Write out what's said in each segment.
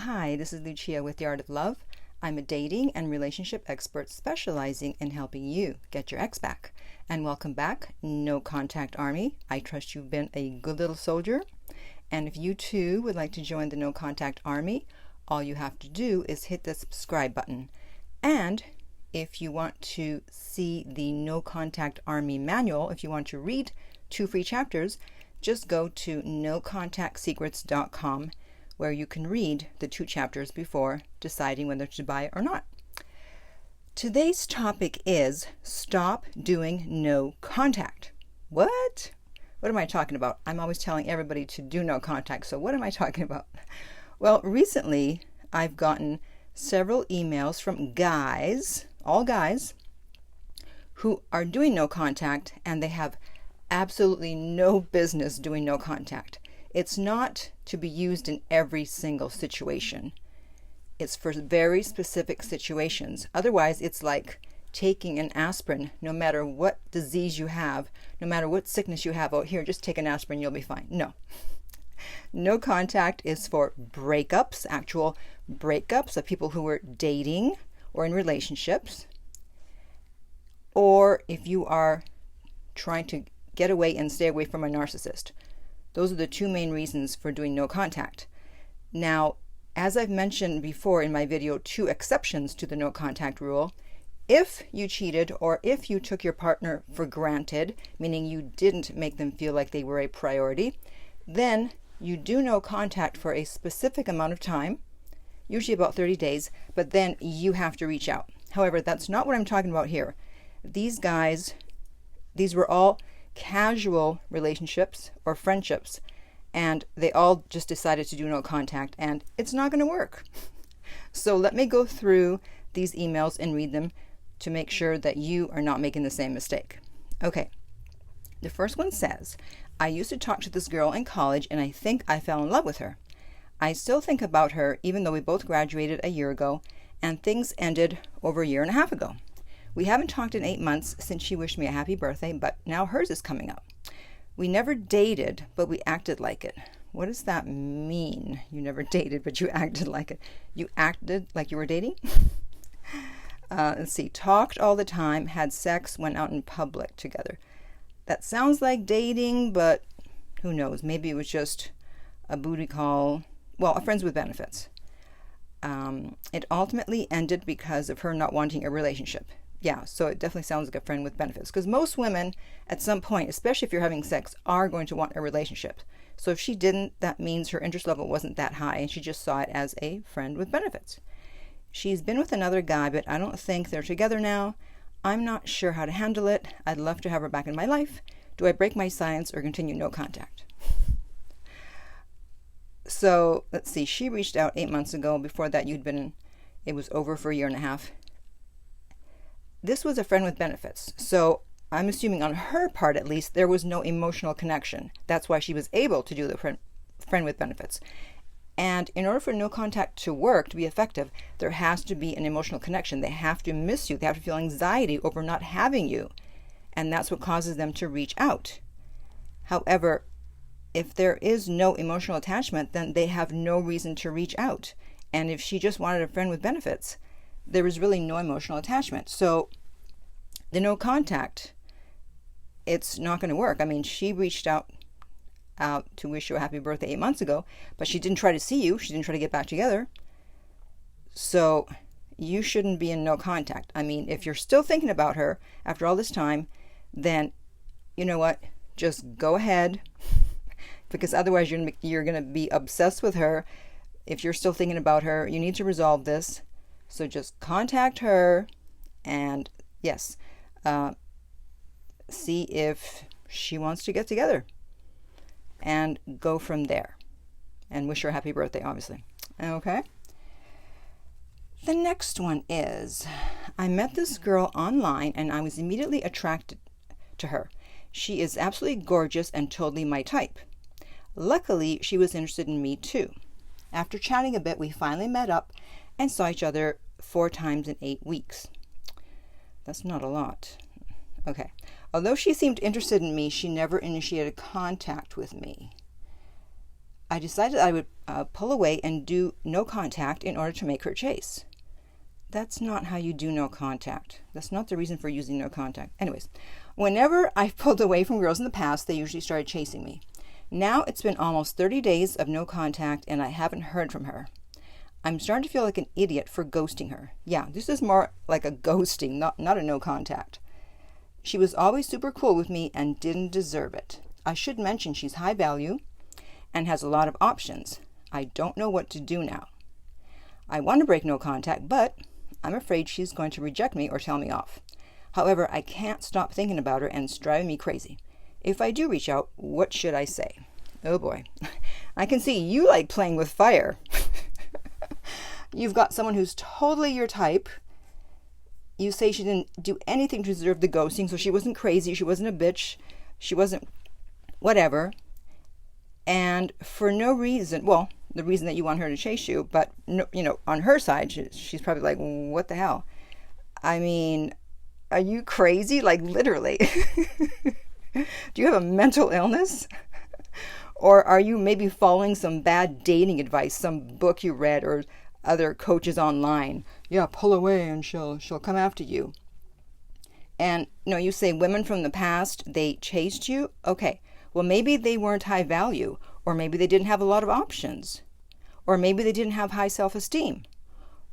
Hi, this is Lucia with The Art of Love. I'm a dating and relationship expert specializing in helping you get your ex back. And welcome back, No Contact Army. I trust you've been a good little soldier. And if you too would like to join the No Contact Army, all you have to do is hit the subscribe button. And if you want to see the No Contact Army manual, if you want to read 2 free chapters, just go to nocontactsecrets.com, where you can read the 2 chapters before deciding whether to buy it or not. Today's topic is stop doing no contact. What? What am I talking about? I'm always telling everybody to do no contact, so what am I talking about? Well, recently I've gotten several emails from guys, all guys, who are doing no contact, and they have absolutely no business doing no contact. It's not to be used in every single situation. It's for very specific situations. Otherwise, it's like taking an aspirin. No matter what disease you have, no matter what sickness you have, oh, here, just take an aspirin, you'll be fine. No. No contact is for breakups, actual breakups of people who are dating or in relationships. Or if you are trying to get away and stay away from a narcissist. Those are the 2 main reasons for doing no contact. Now, as I've mentioned before in my video, 2 exceptions to the no contact rule. If you cheated or if you took your partner for granted, meaning you didn't make them feel like they were a priority, then you do no contact for a specific amount of time, usually about 30 days, but then you have to reach out. However, that's not what I'm talking about here. These guys, these were all casual relationships or friendships, and they all just decided to do no contact, and it's not going to work. So let me go through these emails and read them to make sure that you are not making the same mistake. Okay, the first one says, I used to talk to this girl in college and I think I fell in love with her. I still think about her even though we both graduated a year ago and things ended over a year and a half ago. We haven't talked in 8 months since she wished me a happy birthday, but now hers is coming up. We never dated, but we acted like it. What does that mean? You never dated, but you acted like it. You acted like you were dating? Let's see. Talked all the time, had sex, went out in public together. That sounds like dating, but who knows? Maybe it was just a booty call. Well, a friends with benefits. It ultimately ended because of her not wanting a relationship. Yeah, so it definitely sounds like a friend with benefits, because most women at some point, especially if you're having sex, are going to want a relationship. So if she didn't, that means her interest level wasn't that high and she just saw it as a friend with benefits. She's been with another guy, but I don't think they're together now. I'm not sure how to handle it. I'd love to have her back in my life. Do I break my silence or continue no contact? So let's see, she reached out 8 months ago. Before that, it was over for a year and a half. This was a friend with benefits, so I'm assuming on her part at least there was no emotional connection. That's why she was able to do the friend with benefits. And in order for no contact to work, to be effective, there has to be an emotional connection. They have to miss you. They have to feel anxiety over not having you. And that's what causes them to reach out. However, if there is no emotional attachment, then they have no reason to reach out. And if she just wanted a friend with benefits, there was really no emotional attachment. So the no contact, it's not going to work. I mean, she reached out to wish you a happy birthday 8 months ago, but she didn't try to see you. She didn't try to get back together. So you shouldn't be in no contact. I mean, if you're still thinking about her after all this time, then you know what? Just go ahead, because otherwise you're going to be obsessed with her. If you're still thinking about her, you need to resolve this. So just contact her and, yes, see if she wants to get together and go from there. And wish her a happy birthday, obviously. Okay? The next one is, I met this girl online and I was immediately attracted to her. She is absolutely gorgeous and totally my type. Luckily, she was interested in me too. After chatting a bit, we finally met up and saw each other 4 times in 8 weeks. That's not a lot. Okay. Although she seemed interested in me, she never initiated contact with me. I decided I would pull away and do no contact in order to make her chase. That's not how you do no contact. That's not the reason for using no contact. Anyways, whenever I've pulled away from girls in the past, they usually started chasing me. Now it's been almost 30 days of no contact and I haven't heard from her. I'm starting to feel like an idiot for ghosting her. Yeah, this is more like a ghosting, not a no contact. She was always super cool with me and didn't deserve it. I should mention she's high value and has a lot of options. I don't know what to do now. I want to break no contact, but I'm afraid she's going to reject me or tell me off. However, I can't stop thinking about her and it's driving me crazy. If I do reach out, what should I say? Oh boy, I can see you like playing with fire. You've got someone who's totally your type. You say she didn't do anything to deserve the ghosting, so she wasn't crazy, she wasn't a bitch, she wasn't whatever. And for no reason, well, the reason that you want her to chase you, but no, on her side, she's probably like, what the hell? I mean, are you crazy? Like literally. Do you have a mental illness? Or are you maybe following some bad dating advice, some book you read or other coaches online? Yeah, pull away and she'll come after you. And you say women from the past, they chased you. Okay, well maybe they weren't high value, or maybe they didn't have a lot of options, or maybe they didn't have high self-esteem,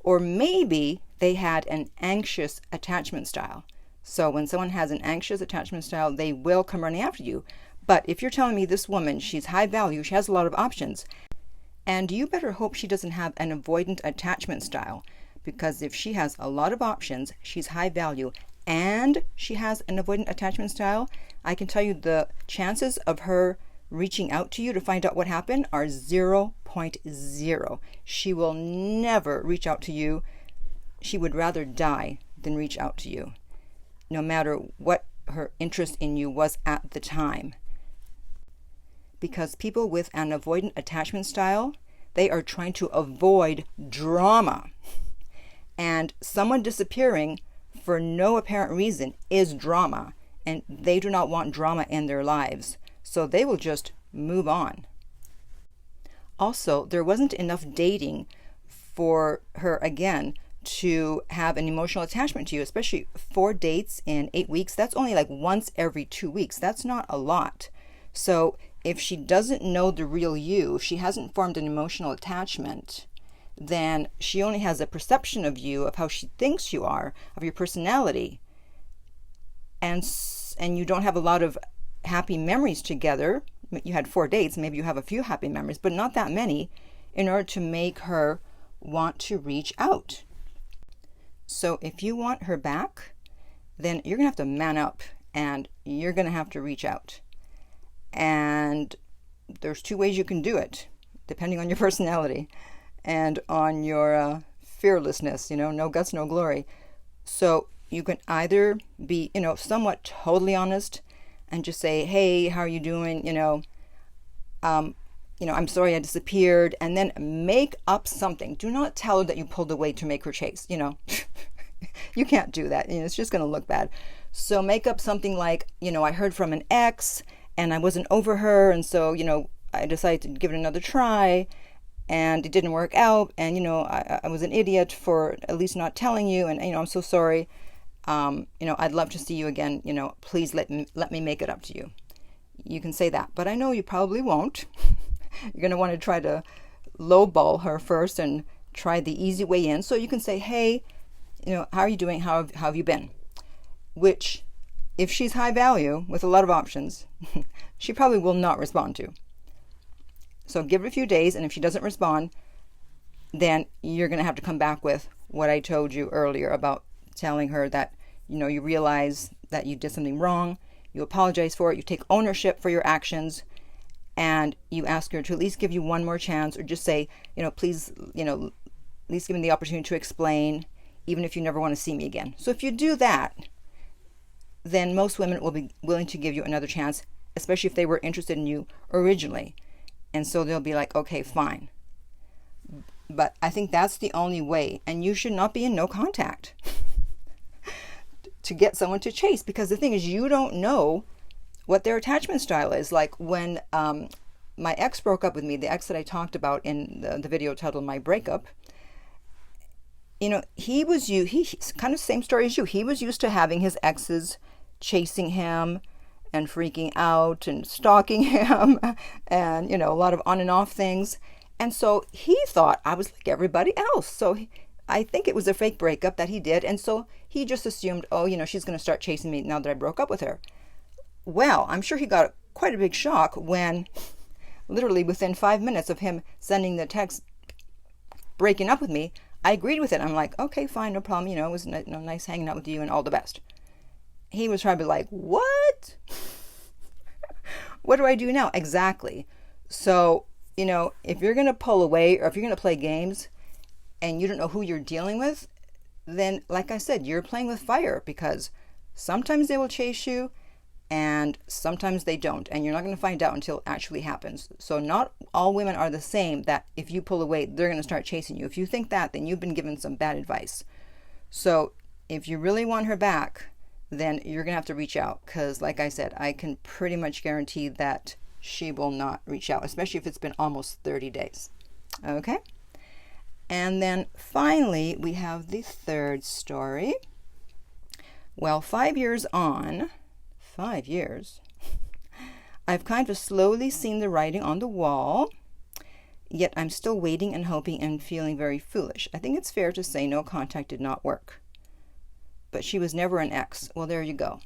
or maybe they had an anxious attachment style. So when someone has an anxious attachment style, they will come running after you. But if you're telling me this woman, she's high value, she has a lot of options, and you better hope she doesn't have an avoidant attachment style, because if she has a lot of options, she's high value, and she has an avoidant attachment style, I can tell you the chances of her reaching out to you to find out what happened are 0.0. She will never reach out to you. She would rather die than reach out to you, no matter what her interest in you was at the time. Because people with an avoidant attachment style, they are trying to avoid drama. And someone disappearing for no apparent reason is drama. And they do not want drama in their lives. So they will just move on. Also, there wasn't enough dating for her, again, to have an emotional attachment to you, especially 4 dates in 8 weeks. That's only like once every 2 weeks. That's not a lot. So if she doesn't know the real you, if she hasn't formed an emotional attachment, then she only has a perception of you, of how she thinks you are, of your personality. And you don't have a lot of happy memories together. You had 4 dates, maybe you have a few happy memories, but not that many, in order to make her want to reach out. So if you want her back, then you're going to have to man up and you're going to have to reach out. And there's 2 ways you can do it, depending on your personality and on your fearlessness, no guts, no glory. So you can either be, somewhat totally honest and just say, hey, how are you doing? I'm sorry I disappeared, and then make up something. Do not tell her that you pulled away to make her chase, You can't do that. It's just going to look bad. So make up something like, I heard from an ex and I wasn't over her, and so, I decided to give it another try and it didn't work out, and, I was an idiot for at least not telling you, and, I'm so sorry. I'd love to see you again. Please let me make it up to you. You can say that, but I know you probably won't. You're going to want to try to lowball her first and try the easy way in. So you can say, hey, how are you doing? How have you been? Which, if she's high value with a lot of options, she probably will not respond to. So give her a few days, and if she doesn't respond, then you're going to have to come back with what I told you earlier about telling her that, you realize that you did something wrong, you apologize for it, you take ownership for your actions, and you ask her to at least give you one more chance, or just say, please, at least give me the opportunity to explain, even if you never want to see me again. So if you do that, then most women will be willing to give you another chance, especially if they were interested in you originally. And so they'll be like, okay, fine. But I think that's the only way. And you should not be in no contact to get someone to chase. Because the thing is, you don't know what their attachment style is. Like when my ex broke up with me, the ex that I talked about in the video titled My Breakup. He's kind of same story as you. He was used to having his exes chasing him and freaking out and stalking him and, a lot of on and off things. And so he thought I was like everybody else. So I think it was a fake breakup that he did. And so he just assumed, she's going to start chasing me now that I broke up with her. Well, I'm sure he got quite a big shock when literally within 5 minutes of him sending the text breaking up with me, I agreed with it. I'm like, okay, fine, no problem. It was nice hanging out with you and all the best. He was trying to be like, what? What do I do now? Exactly. So, if you're going to pull away or if you're going to play games and you don't know who you're dealing with, then like I said, you're playing with fire, because sometimes they will chase you and sometimes they don't. And you're not going to find out until it actually happens. So not all women are the same, that if you pull away, they're going to start chasing you. If you think that, then you've been given some bad advice. So if you really want her back, then you're going to have to reach out, because like I said, I can pretty much guarantee that she will not reach out, especially if it's been almost 30 days. Okay? And then finally, we have the third story. Well, 5 years on, 5 years, I've kind of slowly seen the writing on the wall, yet I'm still waiting and hoping and feeling very foolish. I think it's fair to say no contact did not work. But she was never an ex. Well, there you go.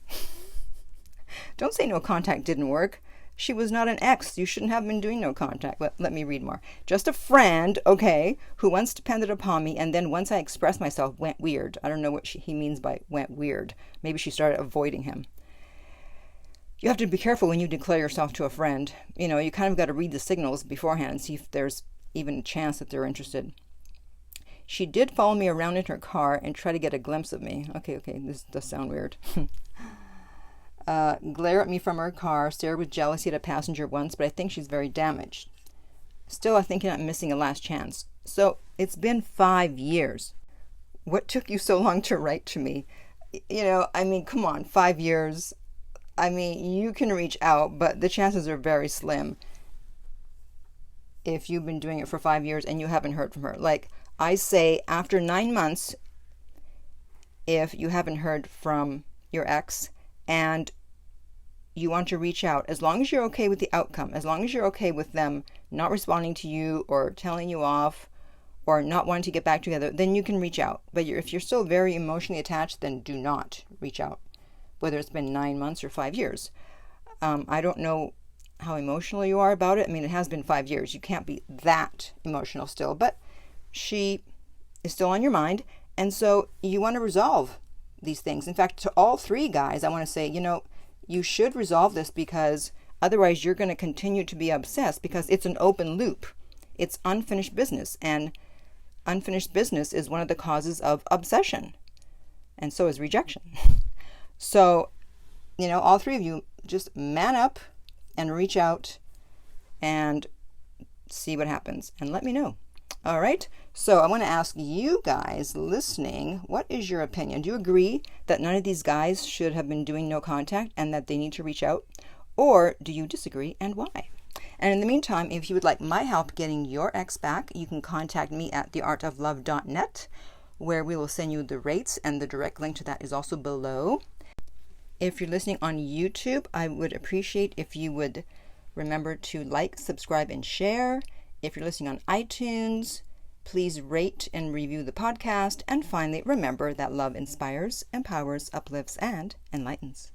Don't say no contact didn't work. She was not an ex. You shouldn't have been doing no contact. Let me read more. Just a friend, okay, who once depended upon me, and then once I expressed myself, went weird. I don't know what he means by went weird. Maybe she started avoiding him. You have to be careful when you declare yourself to a friend. You kind of got to read the signals beforehand and see if there's even a chance that they're interested. She did follow me around in her car and try to get a glimpse of me. Okay, this does sound weird. Glare at me from her car, stare with jealousy at a passenger once, but I think she's very damaged. Still, I think I'm missing a last chance. So, it's been 5 years. What took you so long to write to me? Come on, 5 years. You can reach out, but the chances are very slim if you've been doing it for 5 years and you haven't heard from her. Like, I say after 9 months, if you haven't heard from your ex and you want to reach out, as long as you're okay with the outcome, as long as you're okay with them not responding to you or telling you off or not wanting to get back together, then you can reach out. But if you're still very emotionally attached, then do not reach out, whether it's been 9 months or 5 years. I don't know how emotional you are about it. It has been 5 years. You can't be that emotional still, but she is still on your mind, and so you want to resolve these things. In fact, to all three guys, I want to say, you should resolve this, because otherwise you're going to continue to be obsessed, because it's an open loop. It's unfinished business, and unfinished business is one of the causes of obsession, and so is rejection. So, all three of you just man up and reach out and see what happens, and let me know. All right, so I want to ask you guys listening, what is your opinion? Do you agree that none of these guys should have been doing no contact and that they need to reach out? Or do you disagree, and why? And in the meantime, if you would like my help getting your ex back, you can contact me at theartoflove.net, where we will send you the rates, and the direct link to that is also below. If you're listening on YouTube, I would appreciate if you would remember to like, subscribe, and share. If you're listening on iTunes, please rate and review the podcast. And finally, remember that love inspires, empowers, uplifts, and enlightens.